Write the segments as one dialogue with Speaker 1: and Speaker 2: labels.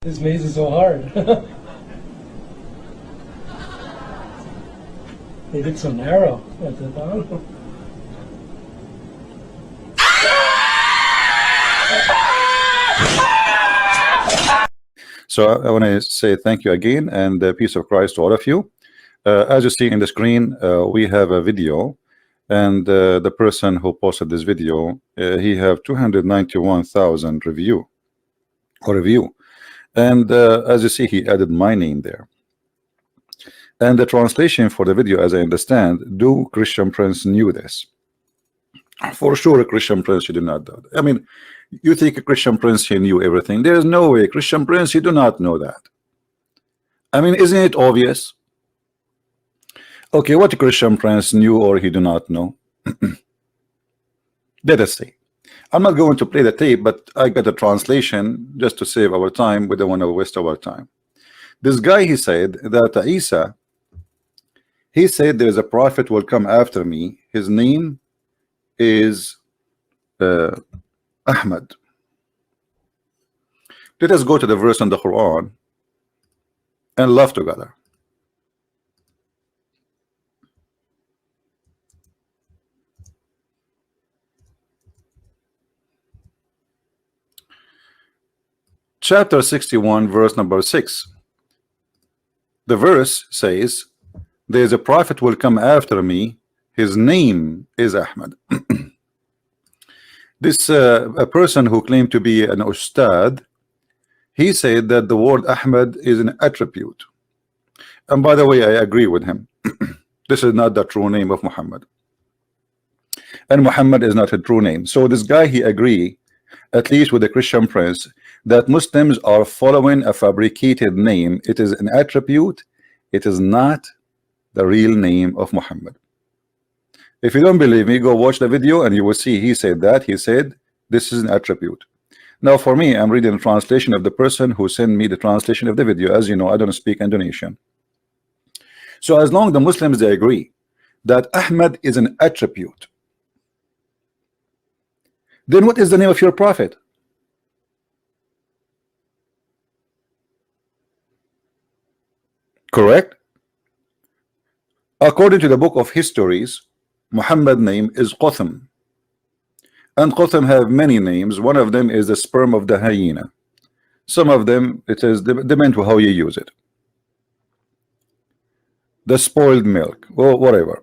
Speaker 1: This maze is so hard. They did so narrow at the bottom.
Speaker 2: So I want to say thank you again, and peace of Christ to all of you. As you see in the screen, we have a video, and the person who posted this video, he have 291,000 review, and as you see, he added my name there. And the translation for the video, as I understand, do Christian Prince knew this? For sure, a Christian Prince, he did not do that. I mean, you think a Christian Prince, he knew everything? There is no way. Christian Prince, he do not know that. I mean, isn't it obvious? Okay, what Christian Prince knew or he do not know? Let us see. I'm not going to play the tape, but I got a translation just to save our time. We don't want to waste our time. This guy, he said that Isa, he said there is a prophet will come after me. His name is Ahmad. Let us go to the verse in the Quran and laugh together. Chapter 61, verse number 6. The verse says, there is a prophet will come after me. His name is Ahmad. This a person who claimed to be an ustad, he said that the word Ahmad is an attribute. And by the way, I agree with him. This is not the true name of Muhammad, and Muhammad is not a true name. So this guy, he agree, at least with the Christian Prince, that Muslims are following a fabricated name. It is an attribute. It is not the real name of Muhammad. If you don't believe me, go watch the video and you will see he said that. He said this is an attribute. Now for me, I'm reading the translation of the person who sent me the translation of the video. As you know, I don't speak Indonesian. So as long as the Muslims, they agree that Ahmad is an attribute, then what is the name of your prophet? Correct? According to the book of histories, Muhammad's name is Qatham, and Qatham have many names. One of them is the sperm of the hyena. Some of them, it is depend on how you use it. The spoiled milk, or whatever.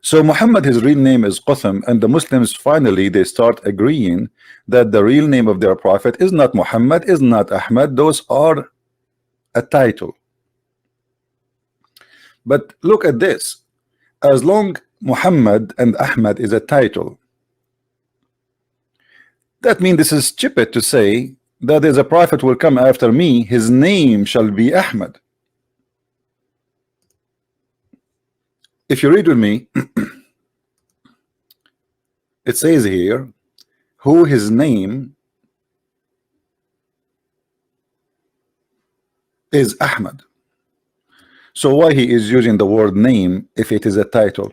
Speaker 2: So Muhammad, his real name is Qatham, and the Muslims finally they start agreeing that the real name of their prophet is not Muhammad, is not Ahmad. Those are a title. But look at this. As long Muhammad and Ahmad is a title, that means this is stupid to say that there's a prophet will come after me, his name shall be Ahmad. If you read with me, it says here who his name is Ahmad. So why he is using the word name if it is a title?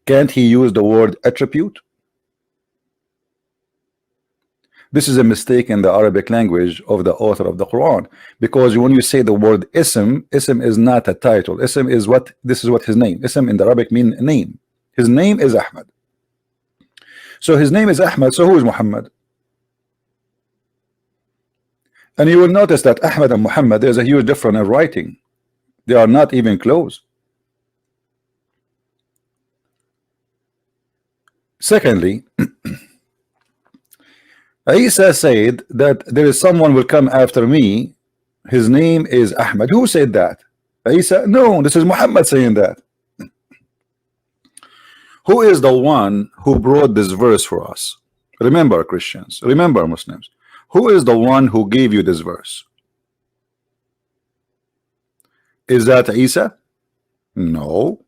Speaker 2: Can't he use the word attribute? This is a mistake in the Arabic language of the author of the Quran, because when you say the word ism is not a title. Ism is what, this is what his name. Ism in the Arabic mean name. His name is Ahmad. So his name is Ahmad. So who is Muhammad? And you will notice that Ahmad and Muhammad, there's a huge difference in writing. They are not even close. Secondly, Isa said that there is someone will come after me. His name is Ahmad. Who said that? Isa? No, this is Muhammad saying that. Who is the one who brought this verse for us? Remember, Christians, remember, Muslims. Who is the one who gave you this verse? Is that Isa? No.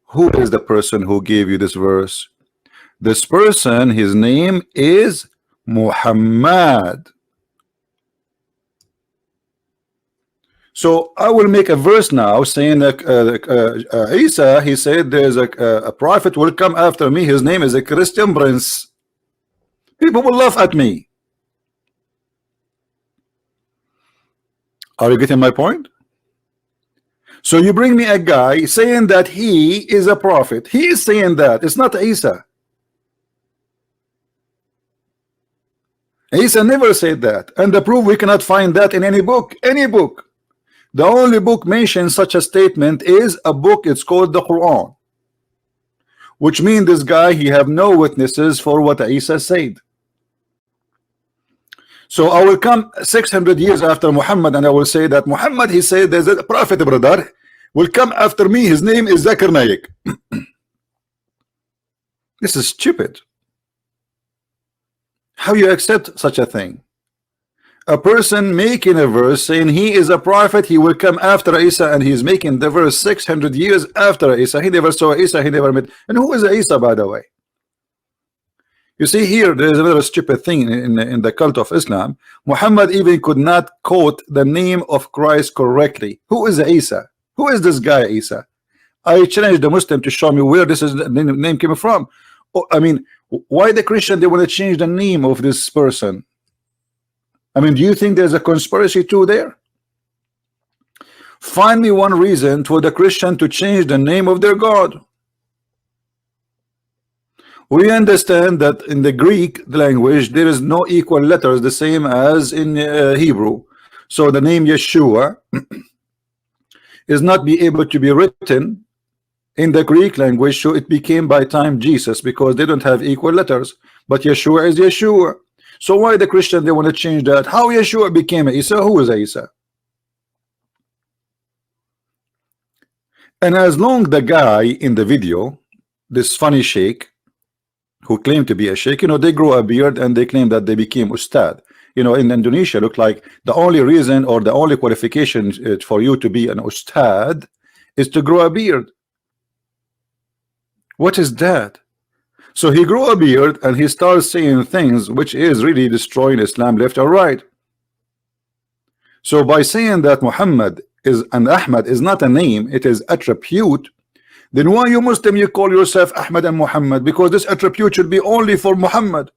Speaker 2: Who is the person who gave you this verse? This person, his name is Muhammad. So I will make a verse now saying that Isa, he said there's a prophet will come after me. His name is a Christian Prince. People will laugh at me. Are you getting my point? So you bring me a guy saying that he is a prophet. He is saying that. It's not Isa. Isa never said that. And the proof, we cannot find that in any book. Any book. The only book mentions such a statement is a book. It's called the Quran. Which means this guy, he have no witnesses for what Isa said. So I will come 600 years after Muhammad and I will say that Muhammad, he said there's a prophet, brother, will come after me. His name is Zakir Naik. This is stupid. How you accept such a thing? A person making a verse saying he is a prophet, he will come after Isa, and he's making the verse 600 years after Isa. He never saw Isa, he never met. And who is Isa, by the way? You see here, there is another stupid thing in the cult of Islam. Muhammad even could not quote the name of Christ correctly. Who is Isa? Who is this guy Isa? I challenge the Muslim to show me where this is the name came from. Oh, I mean, why the Christian they want to change the name of this person? I mean, do you think there's a conspiracy too there? Find me one reason for the Christian to change the name of their God. We understand that in the Greek language there is no equal letters the same as in Hebrew. So the name Yeshua is not be able to be written in the Greek language, so it became by time Jesus, because they don't have equal letters. But Yeshua is Yeshua. So why the Christian they want to change that? How Yeshua became Isa? Who is Isa? And as long the guy in the video, this funny sheikh who claimed to be a sheikh, you know, they grow a beard and they claim that they became ustad. You know, in Indonesia, look like the only reason or the only qualification for you to be an ustad is to grow a beard. What is that? So he grew a beard and he starts saying things which is really destroying Islam left or right. So by saying that Muhammad is and Ahmad is not a name, it is attribute, then why you Muslim you call yourself Ahmad and Muhammad? Because this attribute should be only for Muhammad.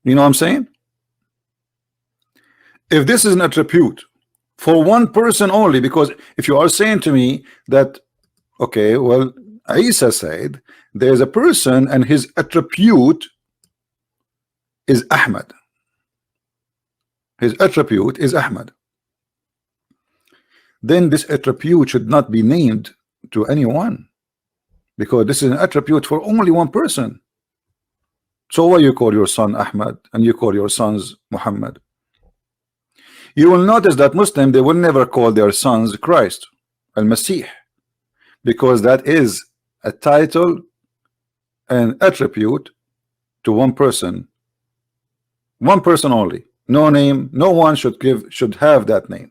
Speaker 2: You know what I'm saying? If this is an attribute for one person only, because if you are saying to me that, okay, well, Isa said there's a person and his attribute is Ahmad. His attribute is Ahmad. Then this attribute should not be named to anyone, because this is an attribute for only one person. So why you call your son Ahmad and you call your sons Muhammad? You will notice that Muslim, they will never call their sons Christ, Al-Masih, because that is a title and attribute to one person only. No name, no one should have that name.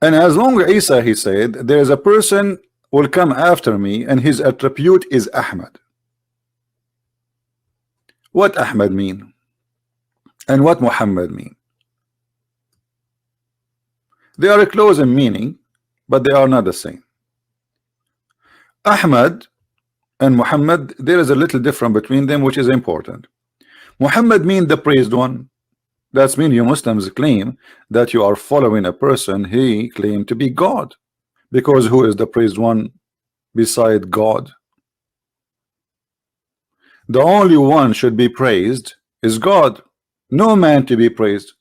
Speaker 2: And as long as Isa, he said, there is a person will come after me and his attribute is Ahmad. What Ahmad mean? And what Muhammad mean? They are close in meaning, but they are not the same. Ahmad and Muhammad, there is a little difference between them, which is important. Muhammad means the praised one. That's mean you Muslims claim that you are following a person he claimed to be God, because who is the praised one beside God? The only one should be praised is God, no man to be praised.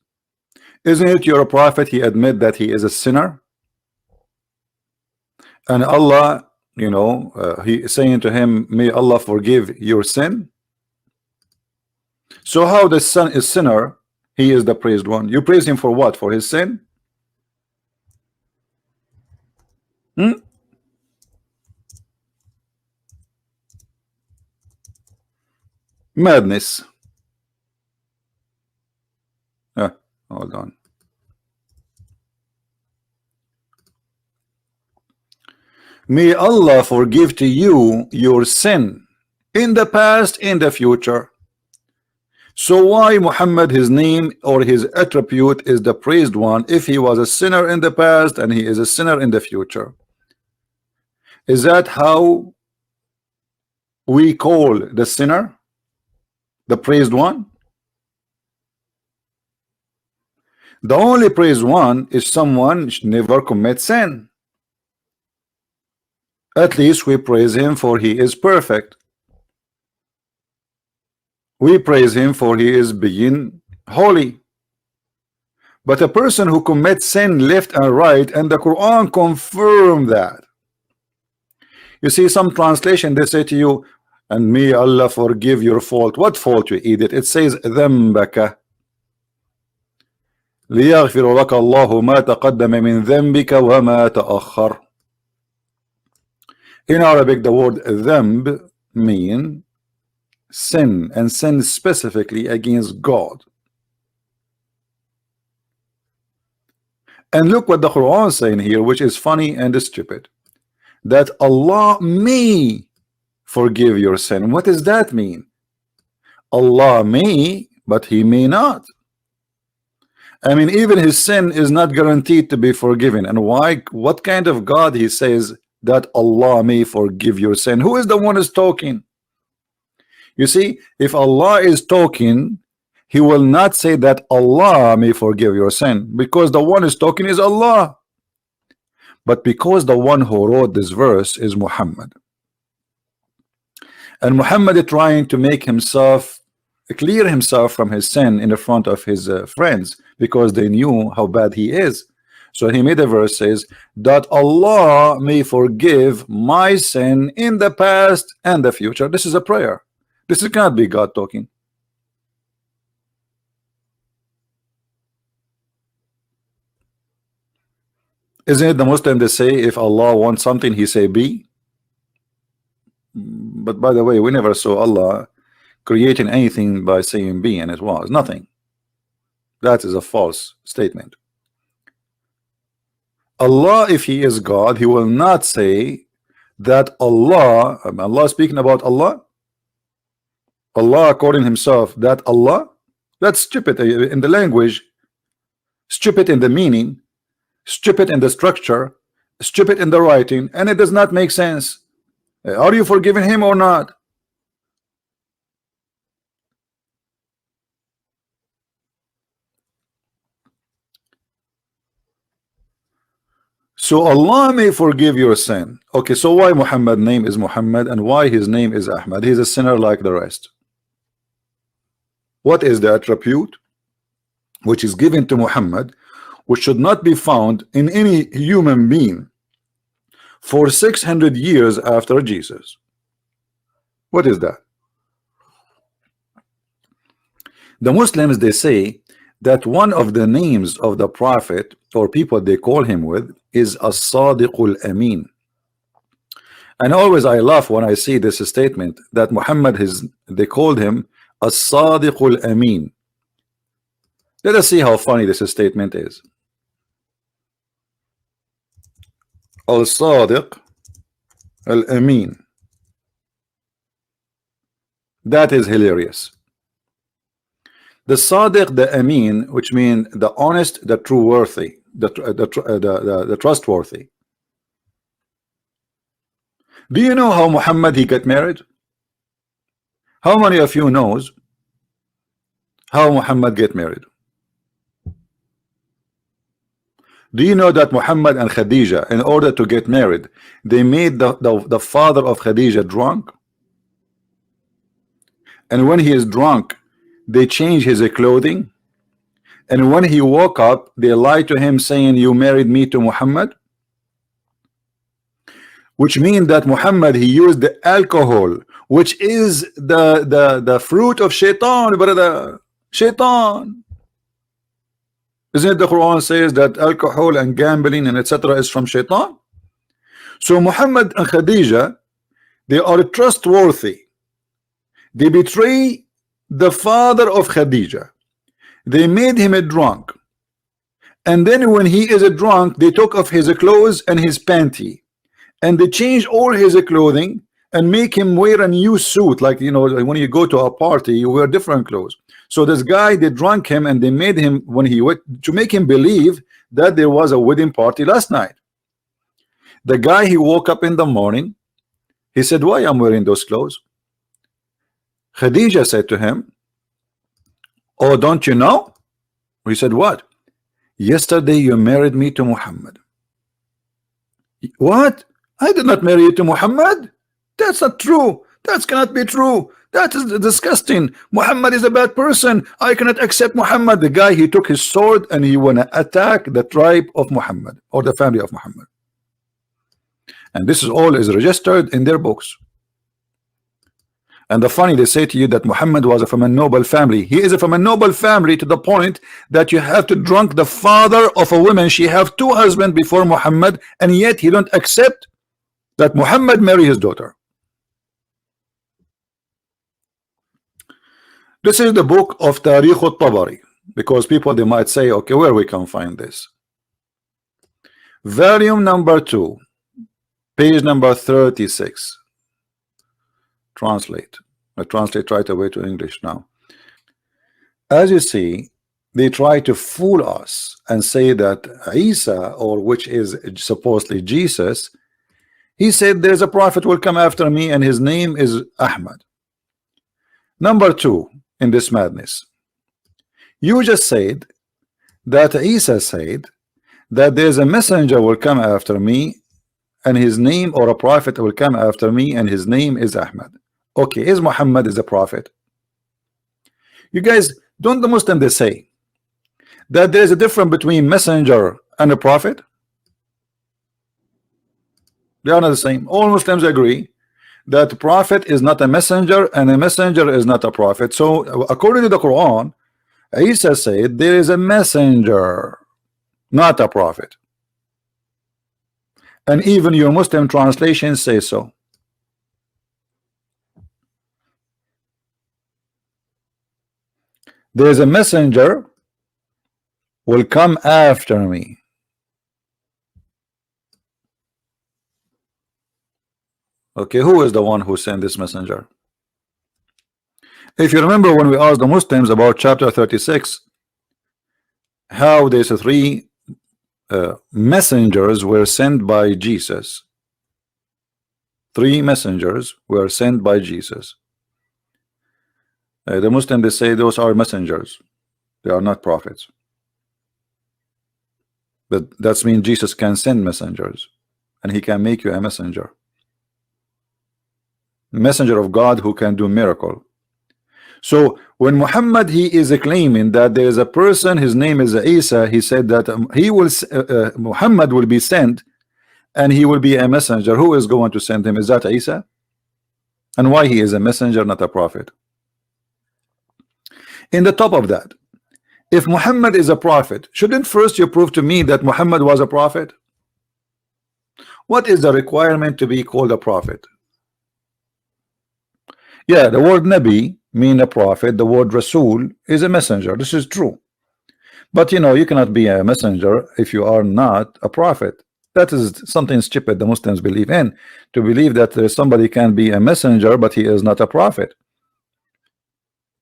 Speaker 2: Isn't it your prophet, he admit that he is a sinner, and Allah, you know, he is saying to him, may Allah forgive your sin. So how the son is sinner, he is the praised one? You praise him for what? For his sin? Madness. Hold on. May Allah forgive to you your sin in the past, in the future. So why Muhammad, his name or his attribute is the praised one if he was a sinner in the past and he is a sinner in the future? Is that how we call the sinner the praised one? The only praised one is someone never commits sin. At least we praise him for he is perfect. We praise him for he is being holy. But a person who commits sin left and right, and the Quran confirm that. You see, some translation they say to you, and may Allah forgive your fault. What fault, you idiot? It says ذنبك ليغفر لك الله ما تقدم من ذنبك وما تأخر. In Arabic, the word ذنب mean sin, and sin specifically against God. And look what the Quran is saying here, which is funny and stupid, that Allah may forgive your sin. What does that mean? Allah may, but he may not. I mean, even his sin is not guaranteed to be forgiven. And why? What kind of God he says that Allah may forgive your sin? Who is the one who's talking? You see, if Allah is talking, he will not say that Allah may forgive your sin, because the one who's talking is Allah. But because the one who wrote this verse is Muhammad, and Muhammad is trying to make himself clear himself from his sin in the front of his friends, because they knew how bad he is. So he made a verse says that Allah may forgive my sin in the past and the future. This is a prayer. This cannot be God talking. Isn't it the Muslim they say if Allah wants something he say be? But by the way, we never saw Allah creating anything by saying be, and it was nothing. That is a false statement. Allah, if he is God, he will not say that Allah speaking about Allah according himself, that Allah, that's stupid in the language, stupid in the meaning, stupid in the structure, stupid in the writing, and it does not make sense. Are you forgiving him or not? So Allah may forgive your sin. Okay, so why Muhammad's name is Muhammad and why his name is Ahmad? He's a sinner like the rest. What is the attribute which is given to Muhammad, which should not be found in any human being for 600 years after Jesus? What is that? The Muslims, they say that one of the names of the prophet or people they call him with is as-Sadiqul Amin. And always I laugh when I see this statement that Muhammad they called him as-Sadiqul Amin. Let us see how funny this statement is. Al-Sadiq Al-Amin. That is hilarious. The Sadiq, the Amin, which means the honest, the true worthy, the trustworthy. Do you know how Muhammad he got married? How many of you knows how Muhammad get married? Do you know that Muhammad and Khadija, in order to get married, they made the father of Khadija drunk? And when he is drunk, they change his clothing, and when he woke up, they lied to him saying, you married me to Muhammad, which means that Muhammad he used the alcohol, which is the fruit of shaitan, brother. Shaitan. Isn't it the Quran says that alcohol and gambling and etc. is from shaitan? So Muhammad and Khadija, they are trustworthy. They betray the father of Khadija. They made him a drunk, and then when he is a drunk, they took off his clothes and his panty, and they changed all his clothing and make him wear a new suit. Like, you know, when you go to a party, you wear different clothes. So this guy, they drunk him and they made him, when he went to make him believe that there was a wedding party last night. The guy, he woke up in the morning, he said, why I'm wearing those clothes? Khadija said to him, oh, don't you know? He said, what? Yesterday you married me to Muhammad. What? I did not marry you to Muhammad. That's not true. That cannot be true. That is disgusting. Muhammad is a bad person. I cannot accept Muhammad. The guy, he took his sword and he wanna attack the tribe of Muhammad or the family of Muhammad. And this is all is registered in their books. And the funny, they say to you that Muhammad was from a noble family. He is from a noble family to the point that you have to drunk the father of a woman. She have 2 husbands before Muhammad, and yet he don't accept that Muhammad marry his daughter. This is the book of Tariq al-Tabari, because people, they might say, okay, where we can find this? Volume number 2, page number 36. Translate. I translate right away to English now. As you see, they try to fool us and say that Isa, or which is supposedly Jesus, he said there's a prophet will come after me and his name is Ahmad. Number 2 in this madness, you just said that Isa said that there's a messenger will come after me and his name, or a prophet will come after me and his name is Ahmad. Okay, is Muhammad is a prophet? You guys, don't the Muslims, they say that there is a difference between messenger and a prophet? They are not the same. All Muslims agree that the prophet is not a messenger and a messenger is not a prophet. So according to the Quran, Isa said there is a messenger, not a prophet. And even your Muslim translations say so. There is a messenger will come after me. Okay, who is the one who sent this messenger? If you remember when we asked the Muslims about chapter 36, how these 3 messengers were sent by Jesus. 3 messengers were sent by Jesus. The Muslims, they say those are messengers. They are not prophets. But that means Jesus can send messengers and he can make you a messenger. Messenger of God who can do miracle. So when Muhammad, he is claiming that there is a person, his name is Isa, he said that he will Muhammad will be sent and he will be a messenger. Who is going to send him? Is that Isa? And why he is a messenger, not a prophet? In the top of that, if Muhammad is a prophet, shouldn't first you prove to me that Muhammad was a prophet? What is the requirement to be called a prophet? Yeah, the word Nabi mean a prophet. The word Rasul is a messenger. This is true. But you know, you cannot be a messenger if you are not a prophet. That is something stupid the Muslims believe in, to believe that somebody can be a messenger but he is not a prophet.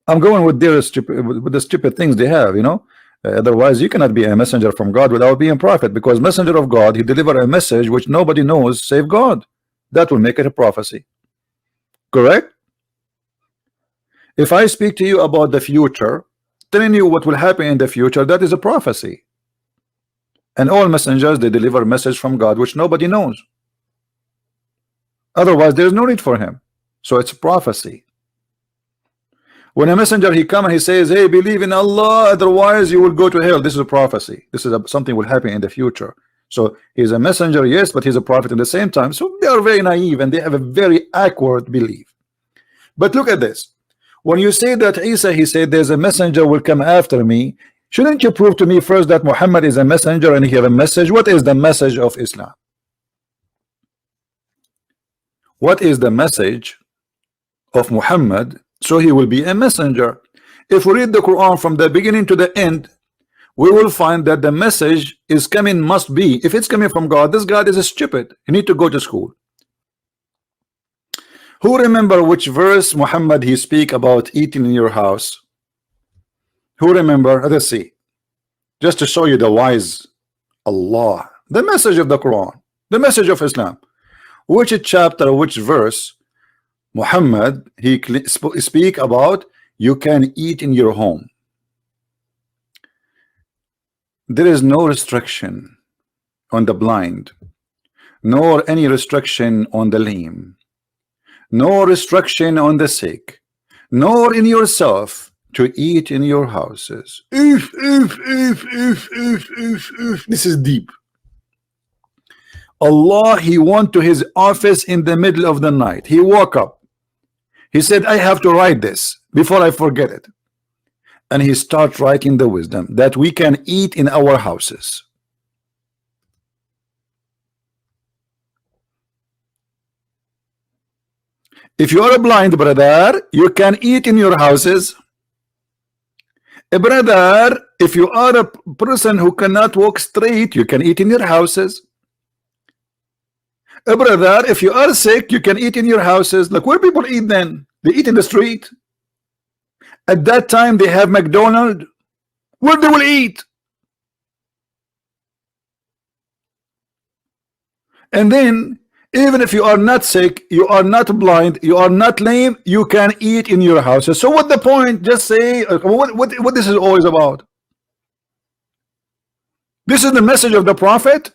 Speaker 2: I'm going with their stupid, with the stupid things they have, you know. Otherwise you cannot be a messenger from God without being a prophet, because messenger of God, he deliver a message which nobody knows save God. That will make it a prophecy. Correct? If I speak to you about the future, telling you what will happen in the future, that is a prophecy. And all messengers, they deliver a message from God which nobody knows. Otherwise there is no need for him. So it's prophecy. When a messenger, he come and he says, hey, believe in Allah, otherwise you will go to hell. This is a prophecy. This is something will happen in the future. So he's a messenger, yes, but he's a prophet at the same time. So they are very naive and they have a very awkward belief. But look at this. When you say that Isa, he said there's a messenger will come after me, shouldn't you prove to me first that Muhammad is a messenger and he have a message? What is the message of Islam? What is the message of Muhammad? So he will be a messenger. If we read the Quran from the beginning to the end, we will find that the message is coming, must be, if it's coming from God, this God is a stupid. You need to go to school. Who remember which verse Muhammad he speak about eating in your house? Who remember? Let's see. Just to show you the wise Allah, the message of the Quran, the message of Islam. Which chapter, which verse Muhammad he speak about you can eat in your home? There is no restriction on the blind, nor any restriction on the lame, no restriction on the sick, nor in yourself to eat in your houses. If. This is deep. Allah, he went to his office in the middle of the night. He woke up. He said, I have to write this before I forget it. And he started writing the wisdom that we can eat in our houses. If you are a blind brother, you can eat in your houses. A brother, if you are a person who cannot walk straight, you can eat in your houses. A brother, if you are sick, you can eat in your houses. Like, where people eat then? They eat in the street. At that time, they have McDonald's. Where they will eat? And then, even if you are not sick, you are not blind, you are not lame, you can eat in your houses. So what the point? Just say what this is always about. This is the message of the Prophet.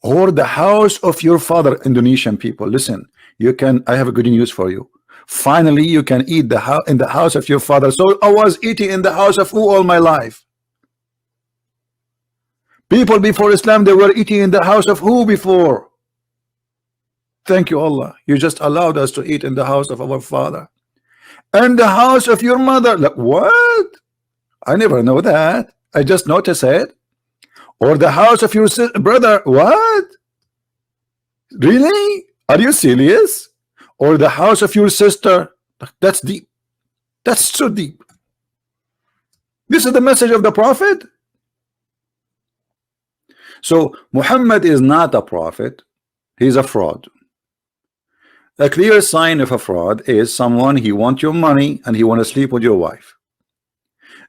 Speaker 2: Or the house of your father. Indonesian people, listen, you can, I have a good news for you. Finally you can eat in the house of your father. So I was eating in the house of who all my life? People before Islam, they were eating in the house of who before? Thank you Allah, you just allowed us to eat in the house of our father. And the house of your mother. Like, what? I never know that, I just noticed it. Or the house of your brother. What? Really? Are you serious? Or the house of your sister. That's deep. That's so deep. This is the message of the Prophet. So Muhammad is not a prophet, he's a fraud. A clear sign of a fraud is someone, he wants your money and he want to sleep with your wife.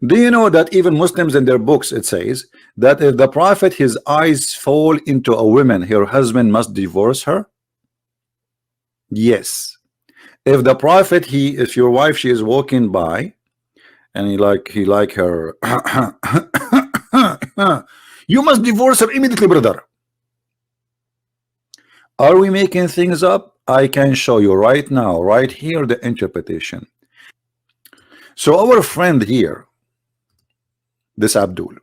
Speaker 2: Do you know that even Muslims in their books, it says that if the Prophet, his eyes fall into a woman, her husband must divorce her? Yes. If the Prophet, if your wife, she is walking by and he like her you must divorce her immediately, brother. Are we making things up? I can show you right now, right here, the interpretation. So our friend here, this Abdul,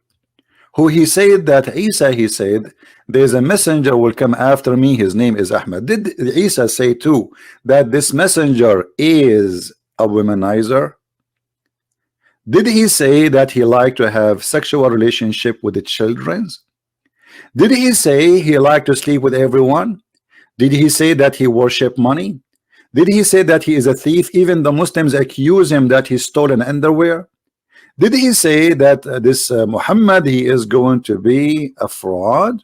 Speaker 2: who he said that Isa, he said there's a messenger will come after me, his name is Ahmad. Did Isa say too that this messenger is a womanizer? Did he say that he liked to have sexual relationship with the children? Did he say he liked to sleep with everyone? Did he say that he worship money? Did he say that he is a thief? Even the Muslims accuse him that he stole an underwear. Did he say that this Muhammad, he is going to be a fraud?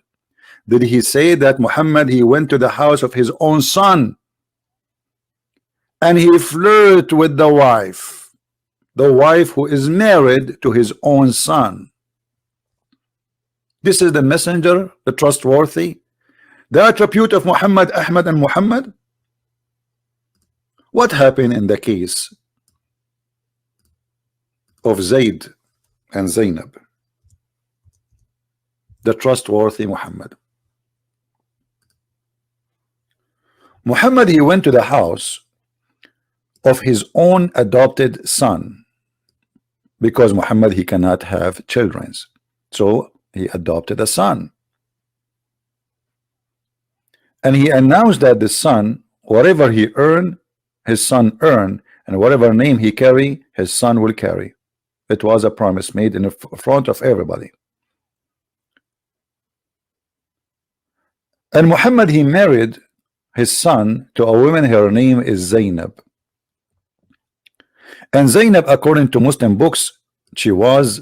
Speaker 2: Did he say that Muhammad, he went to the house of his own son and he flirted with the wife who is married to his own son? This is the messenger, the trustworthy, the attribute of Muhammad, Ahmad and Muhammad. What happened in the case of Zayd and Zainab, the trustworthy Muhammad? Muhammad, he went to the house of his own adopted son because Muhammad, he cannot have children, so he adopted a son, and he announced that the son, whatever he earned, his son earned, and whatever name he carry, his son will carry. It was a promise made in front of everybody. And Muhammad, he married his son to a woman, her name is Zainab. And Zainab, according to Muslim books, she was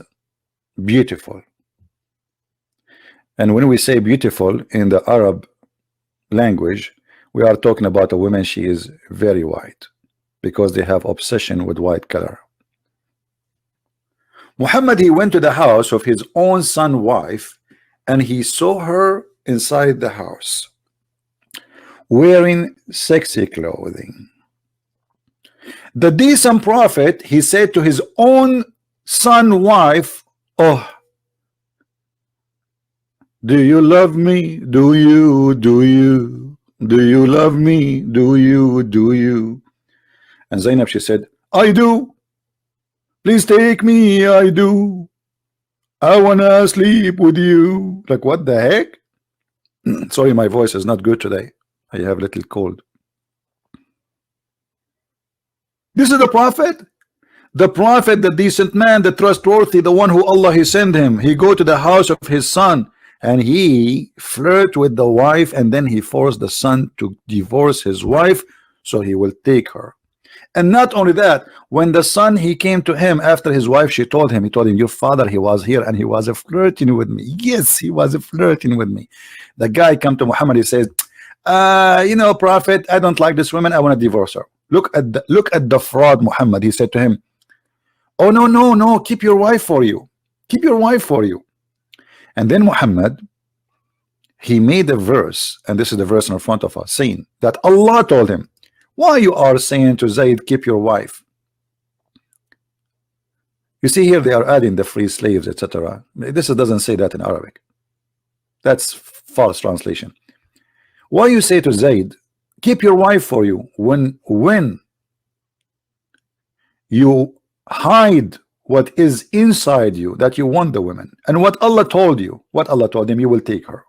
Speaker 2: beautiful. And when we say beautiful in the Arab language, we are talking about a woman, she is very white, because they have obsession with white color. Muhammad, he went to the house of his own son wife, and he saw her inside the house wearing sexy clothing. The decent prophet, he said to his own son wife, oh, do you love me? Do you love me? Do you? And Zainab, she said, I do. Please take me, I do. I wanna sleep with you. Like, what the heck? Sorry, my voice is not good today. I have a little cold. This is the prophet, the decent man, the trustworthy, the one who Allah he sent him. He go to the house of his son and he flirt with the wife, and then he forced the son to divorce his wife so he will take her. And not only that, when the son he came to him after his wife, he told him, your father, he was here and he was flirting with me. Yes, he was flirting with me. The guy come to Muhammad, he says, prophet, I don't like this woman, I want to divorce her. Look at the fraud, Muhammad. He said to him, oh, no, keep your wife for you. Keep your wife for you. And then Muhammad, he made a verse, and this is the verse in front of us, saying that Allah told him, why you are saying to Zayd, keep your wife? You see here, they are adding the free slaves, etc. This doesn't say that in Arabic. That's false translation. Why you say to Zayd, keep your wife for you, when you hide what is inside you, that you want the women, and what Allah told you, what Allah told him, you will take her.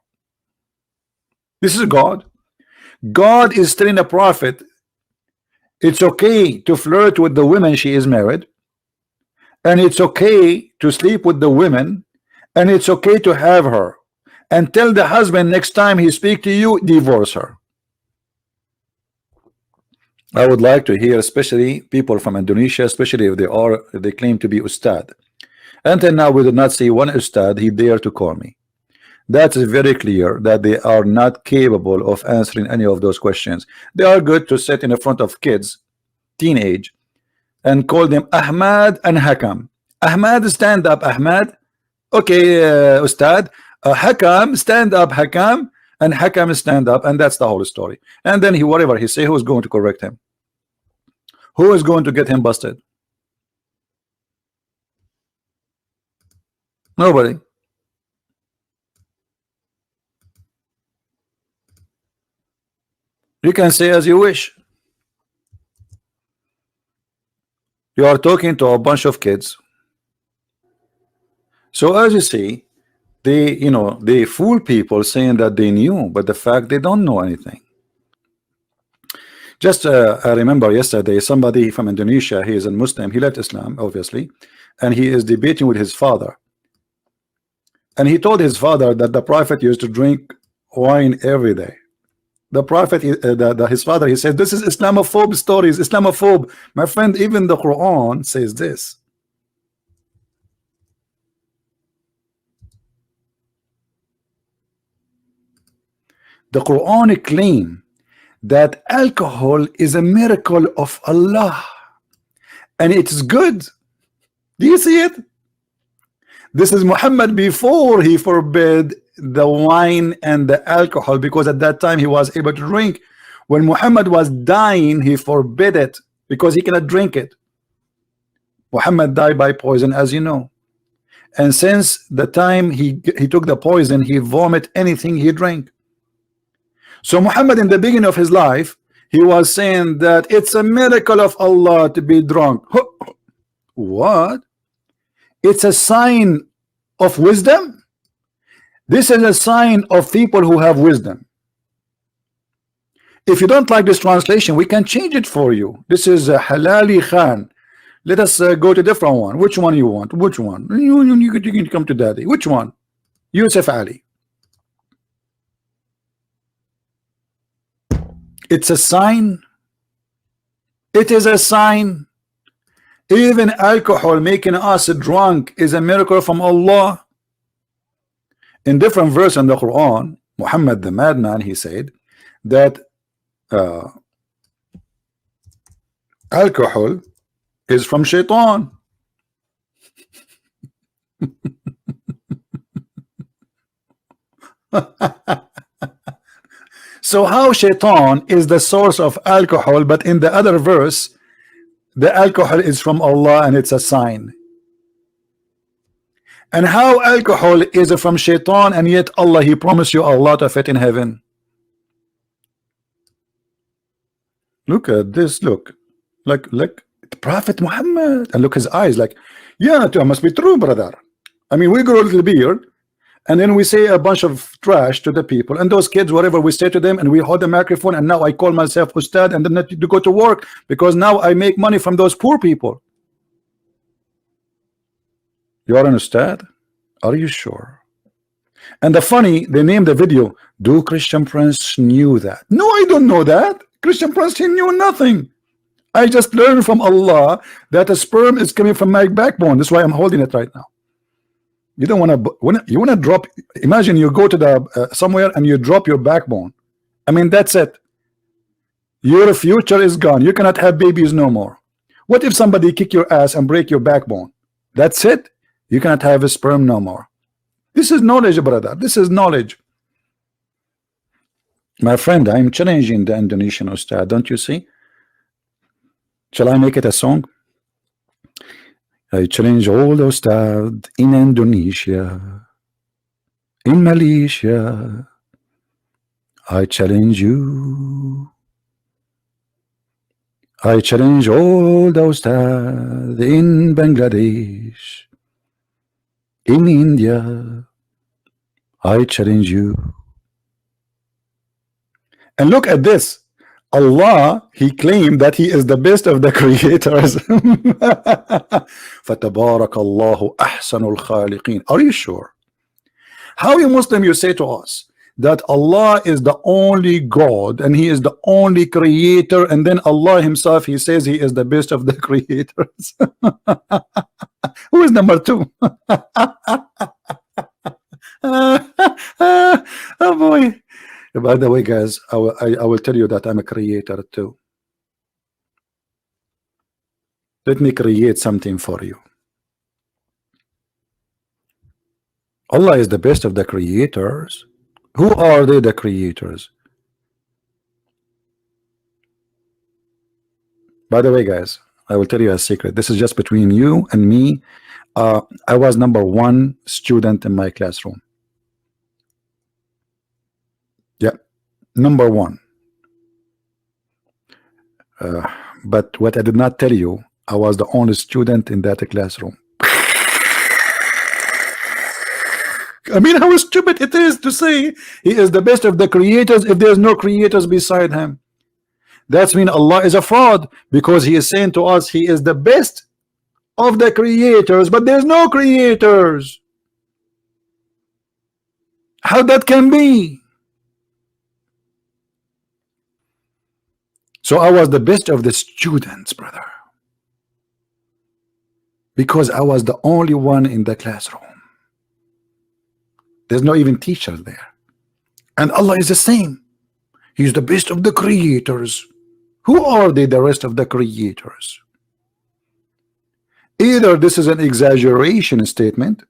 Speaker 2: This is God. God is telling a prophet, it's okay to flirt with the women she is married, and it's okay to sleep with the women, and it's okay to have her, and tell the husband next time he speak to you, divorce her. I would like to hear, especially people from Indonesia, especially if they claim to be ustad. Until now, we did not see one ustad he dare to call me. That is very clear that they are not capable of answering any of those questions. They are good to sit in the front of kids, teenage, and call them Ahmad and Hakam. Ahmad, stand up, Ahmad. Okay, ustad. Hakam, stand up, Hakam. And Hakam, stand up, and that's the whole story. And then whatever he say, who is going to correct him? Who is going to get him busted? Nobody. You can say as you wish. You are talking to a bunch of kids. So as you see, they fool people saying that they knew, but the fact they don't know anything. Just I remember yesterday somebody from Indonesia, he is a Muslim, he left Islam obviously, and he is debating with his father, and he told his father that the prophet used to drink wine every day. The prophet, his father, he said, this is Islamophobe stories, Islamophobe. My friend, even the Quran says this. The Quran claim that alcohol is a miracle of Allah and it's good. Do you see it? This is Muhammad before he forbid the wine and the alcohol, because at that time he was able to drink. When Muhammad was dying, he forbid it because he cannot drink it. Muhammad died by poison, as you know, and since the time he took the poison, he vomit anything he drank. So Muhammad, in the beginning of his life, he was saying that it's a miracle of Allah to be drunk. What? It's a sign of wisdom. This is a sign of people who have wisdom. If you don't like this translation, we can change it for you. This is a Halali Khan. Let us go to a different one. Which one you want? Which one? You can come to daddy. Which one? Yusuf Ali. It's a sign. It is a sign. Even alcohol making us drunk is a miracle from Allah. In different verse in the Quran, Muhammad the madman, he said that alcohol is from shaitan. So how shaitan is the source of alcohol, but in the other verse the alcohol is from Allah and it's a sign? And how alcohol is from shaitan, and yet Allah, he promised you a lot of it in heaven? Look at this, look like Prophet Muhammad, and look his eyes, like, yeah, it must be true, brother. I mean, we grow a little beard and then we say a bunch of trash to the people, and those kids, whatever we say to them, and we hold the microphone, and now I call myself Ustad, and then to go to work because now I make money from those poor people. You are an Ustad? Are you sure? And the funny, they named the video, do Christian Prince knew that? No, I don't know that. Christian Prince, he knew nothing. I just learned from Allah that a sperm is coming from my backbone. That's why I'm holding it right now. You don't want to, you want to drop, imagine you go to the somewhere and you drop your backbone. I mean, that's it. Your future is gone. You cannot have babies no more. What if somebody kick your ass and break your backbone? That's it. You cannot have a sperm no more. This is knowledge, brother. This is knowledge. My friend, I'm challenging the Indonesian Ustad, don't you see? Shall I make it a song? I challenge all the Ustad in Indonesia, in Malaysia. I challenge you. I challenge all the Ustad in Bangladesh, in India. I challenge you. And look at this. Allah, he claimed that he is the best of the creators. فَتَبَارَكَ اللَّهُ أَحْسَنُ الْخَالِقِينَ. Are you sure? How you Muslim you say to us that Allah is the only God and he is the only creator, and then Allah himself, he says he is the best of the creators? Who is number two? Oh boy. By the way, guys, I will tell you that I'm a creator too. Let me create something for you. Allah is the best of the creators. Who are they, the creators? By the way, guys, I will tell you a secret. This is just between you and me. I was number one student in my classroom. Yeah, number one. But what I did not tell you, I was the only student in that classroom. I mean, how stupid it is to say he is the best of the creators if there's no creators beside him. That's mean Allah is a fraud, because he is saying to us he is the best of the creators, but there's no creators. How that can be? So I was the best of the students, brother, because I was the only one in the classroom. There's no even teachers there. And Allah is the same. He's the best of the creators. Who are they, the rest of the creators? Either this is an exaggeration statement,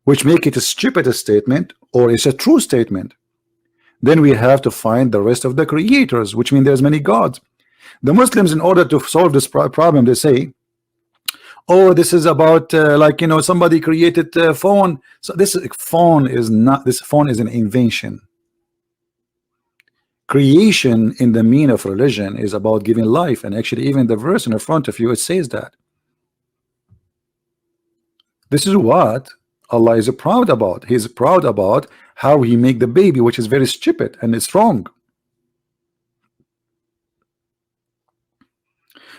Speaker 2: which make it a stupid statement, or it's a true statement. Then we have to find the rest of the creators, which means there's many gods. The Muslims, in order to solve this problem, they say, oh, this is about like, you know, somebody created a phone. So this phone is not, this phone is an invention. Creation in the meaning of religion is about giving life, and actually even the verse in front of you, it says that. This is what Allah is proud about. He's proud about how he make the baby, which is very stupid and it's wrong.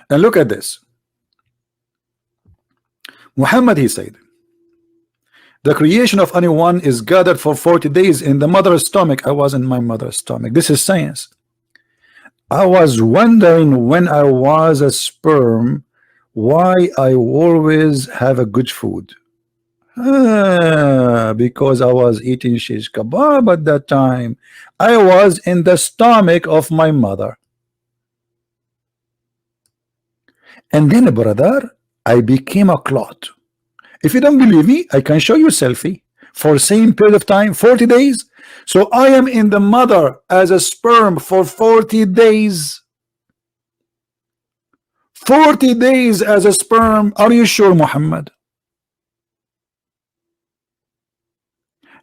Speaker 2: And look at this. Muhammad, he said, the creation of anyone is gathered for 40 days in the mother's stomach. I was in my mother's stomach. This is science. I was wondering when I was a sperm why I always have a good food. Because I was eating shish kebab at that time. I was in the stomach of my mother. And then, brother, I became a clot. If you don't believe me, I can show you selfie for same period of time, 40 days. So I am in the mother as a sperm for 40 days. 40 days as a sperm. Are you sure, Muhammad?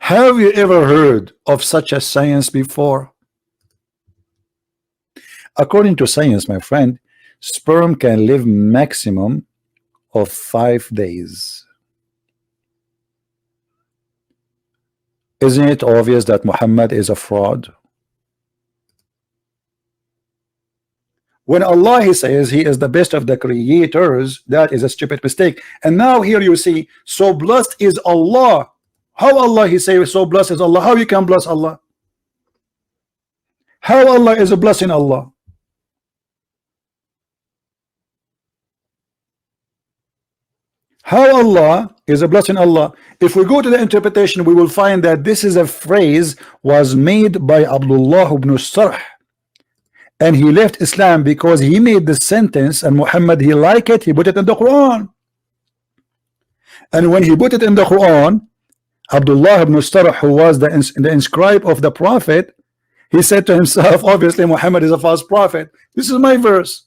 Speaker 2: Have you ever heard of such a science before? According to science, my friend, sperm can live maximum of 5 days. Isn't it obvious that Muhammad is a fraud? When Allah he says he is the best of the creators, that is a stupid mistake. And now here you see, so blessed is Allah. How Allah he say so blessed is Allah? How you can bless Allah? How Allah is a blessing Allah? How Allah is a blessing Allah? If we go to the interpretation, we will find that this is a phrase was made by Abdullah ibn Sarh, and he left Islam because he made the sentence, and Muhammad he liked it, he put it in the Quran. And when he put it in the Quran, Abdullah ibn Sarh, who was the inscribe of the Prophet, he said to himself, obviously Muhammad is a false prophet. This is my verse,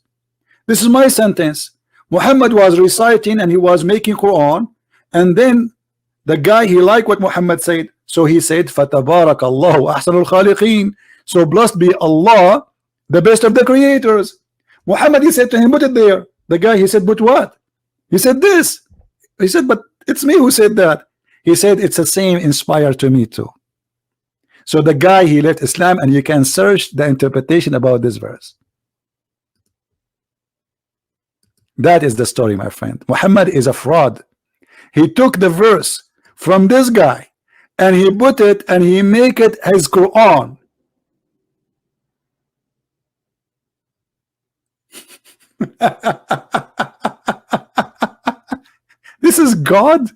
Speaker 2: this is my sentence. Muhammad was reciting and he was making Quran, and then the guy he liked what Muhammad said, so he said Fatabarakallahu ahsanul khaliqeen, so blessed be Allah, the best of the creators. Muhammad he said to him, put it there. The guy he said, but what? He said this. He said, but it's me who said that. He said it's the same inspired to me too. So the guy he left Islam, and you can search the interpretation about this verse. That is the story, my friend. Muhammad is a fraud. He took the verse from this guy and he put it and he make it his Quran. This is God.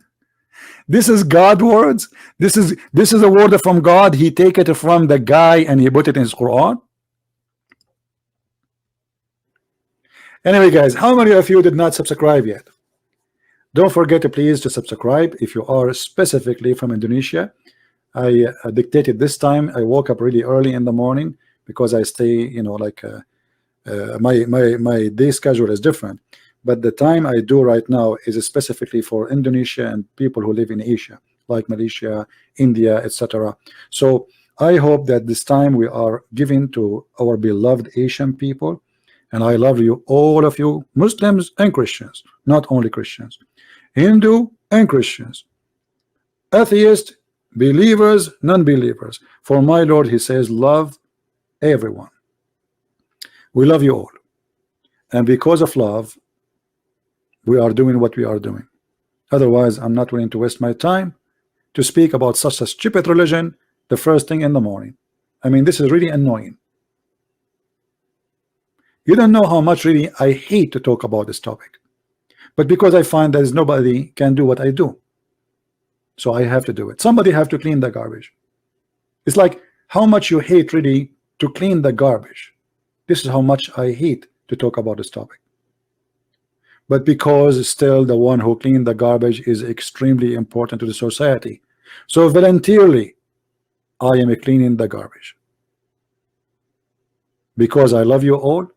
Speaker 2: This is God words. This is a word from God. He take it from the guy and he put it in his Quran. Anyway, guys, how many of you did not subscribe yet? Don't forget to please to subscribe if you are specifically from Indonesia. I dictated this time. I woke up really early in the morning because I stay, you know, like my day schedule is different. But the time I do right now is specifically for Indonesia and people who live in Asia, like Malaysia, India, etc. So I hope that this time we are giving to our beloved Asian people. And I love you, all of you, Muslims and Christians, not only Christians, Hindu and Christians, atheists, believers, non-believers. For my Lord, he says, love everyone. We love you all. And because of love, we are doing what we are doing. Otherwise, I'm not willing to waste my time to speak about such a stupid religion the first thing in the morning. I mean, this is really annoying. You don't know how much really I hate to talk about this topic, but because I find that nobody can do what I do, so I have to do it. Somebody have to clean the garbage. It's like how much you hate really to clean the garbage. This is how much I hate to talk about this topic. But because still the one who clean the garbage is extremely important to the society, so voluntarily I am cleaning the garbage because I love you all.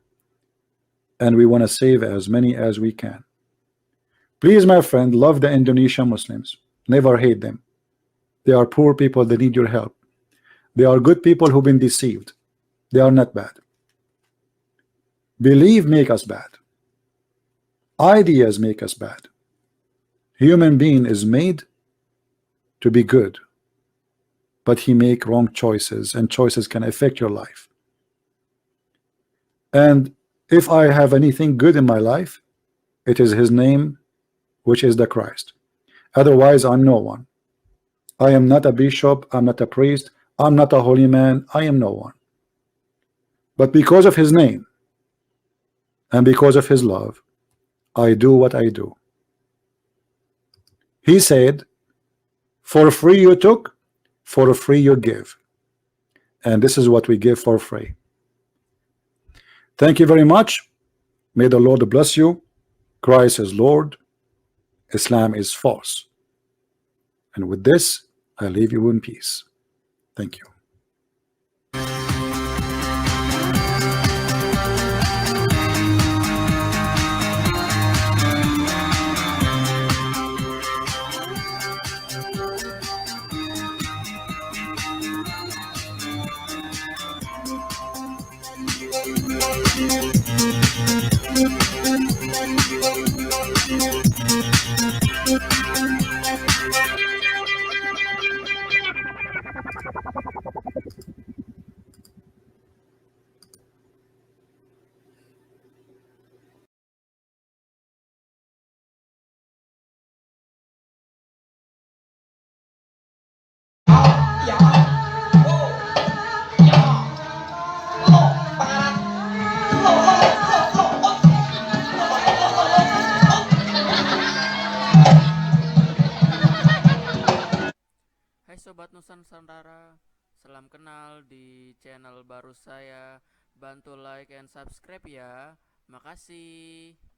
Speaker 2: And we want to save as many as we can. Please, my friend, love the Indonesian Muslims. Never hate them. They are poor people. They need your help. They are good people who've been deceived. They are not bad. Believe make us bad. Ideas make us bad. Human being is made to be good, but he make wrong choices, and choices can affect your life. And if I have anything good in my life, it is his name, which is the Christ. Otherwise, I'm no one. I am not a bishop, I'm not a priest, I'm not a holy man, I am no one. But because of his name and because of his love, I do what I do. He said, for free you took, for free you give. And this is what we give for free. Thank you very much. May the Lord bless you. Christ is Lord. Islam is false. And with this, I leave you in peace. Thank you.
Speaker 3: Hai Sobat Nusantara, salam kenal di channel baru saya. Bantu like and subscribe ya. Makasih.